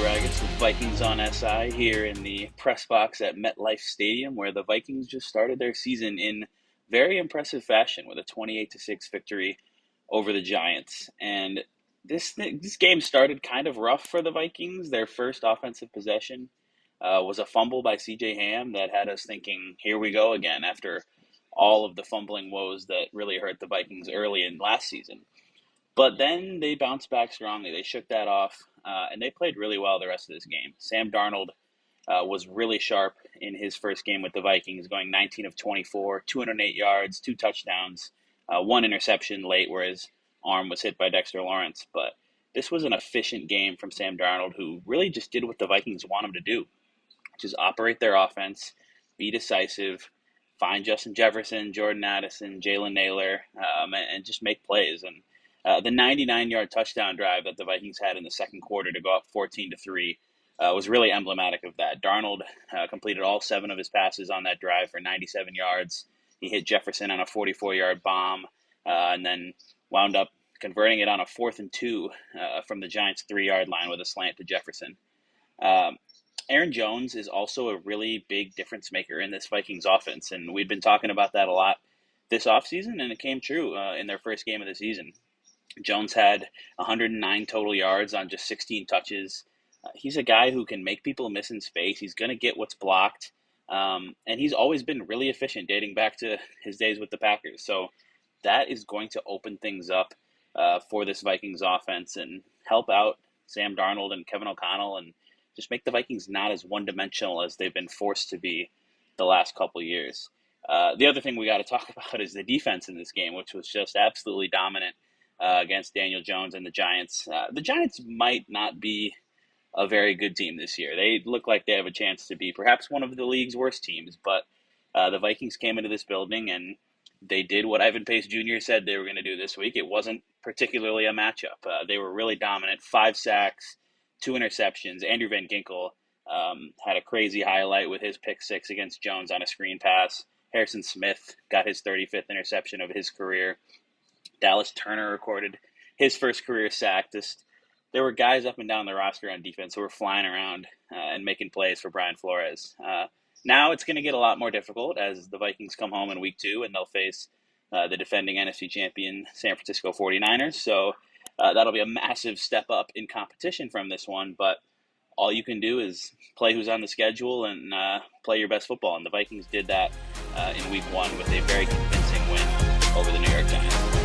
Ragatz with Vikings on SI here in the press box at MetLife Stadium, where the Vikings just started their season in very impressive fashion with a 28-6 victory over the Giants. And this game started kind of rough for the Vikings. Their first offensive possession was a fumble by C.J. Ham that had us thinking, here we go again, after all of the fumbling woes that really hurt the Vikings early in last season. But then they bounced back strongly. They shook that off, and they played really well the rest of this game. Sam Darnold was really sharp in his first game with the Vikings, going 19 of 24, 208 yards, 2 touchdowns, 1 interception late where his arm was hit by Dexter Lawrence. But this was an efficient game from Sam Darnold, who really just did what the Vikings want him to do, which is operate their offense, be decisive, find Justin Jefferson, Jordan Addison, Jalen Naylor, and just make plays. And the 99-yard touchdown drive that the Vikings had in the second quarter to go up 14-3 was really emblematic of that. Darnold completed all 7 of his passes on that drive for 97 yards. He hit Jefferson on a 44-yard bomb, and then wound up converting it on a 4th and 2 from the Giants' 3-yard line with a slant to Jefferson. Aaron Jones is also a really big difference maker in this Vikings offense, and we've been talking about that a lot this offseason, and it came true in their first game of the season. Jones had 109 total yards on just 16 touches. He's a guy who can make people miss in space. He's going to get what's blocked. And he's always been really efficient dating back to his days with the Packers. So that is going to open things up for this Vikings offense and help out Sam Darnold and Kevin O'Connell and just make the Vikings not as one-dimensional as they've been forced to be the last couple of years. The other thing we got to talk about is the defense in this game, which was just absolutely dominant against Daniel Jones and the Giants. The Giants might not be a very good team this year. They look like they have a chance to be perhaps one of the league's worst teams, but the Vikings came into this building and they did what Ivan Pace Jr. said they were going to do this week. It wasn't particularly a matchup. They were really dominant. 5 sacks, 2 interceptions. Andrew Van Ginkel had a crazy highlight with his pick 6 against Jones on a screen pass. Harrison Smith got his 35th interception of his career. Dallas Turner recorded his first career sack. There were guys up and down the roster on defense who were flying around and making plays for Brian Flores. Now it's going to get a lot more difficult as the Vikings come home in week 2 and they'll face the defending NFC champion San Francisco 49ers. So that'll be a massive step up in competition from this one. But all you can do is play who's on the schedule and play your best football. And the Vikings did that in week 1 with a very convincing win over the New York Giants.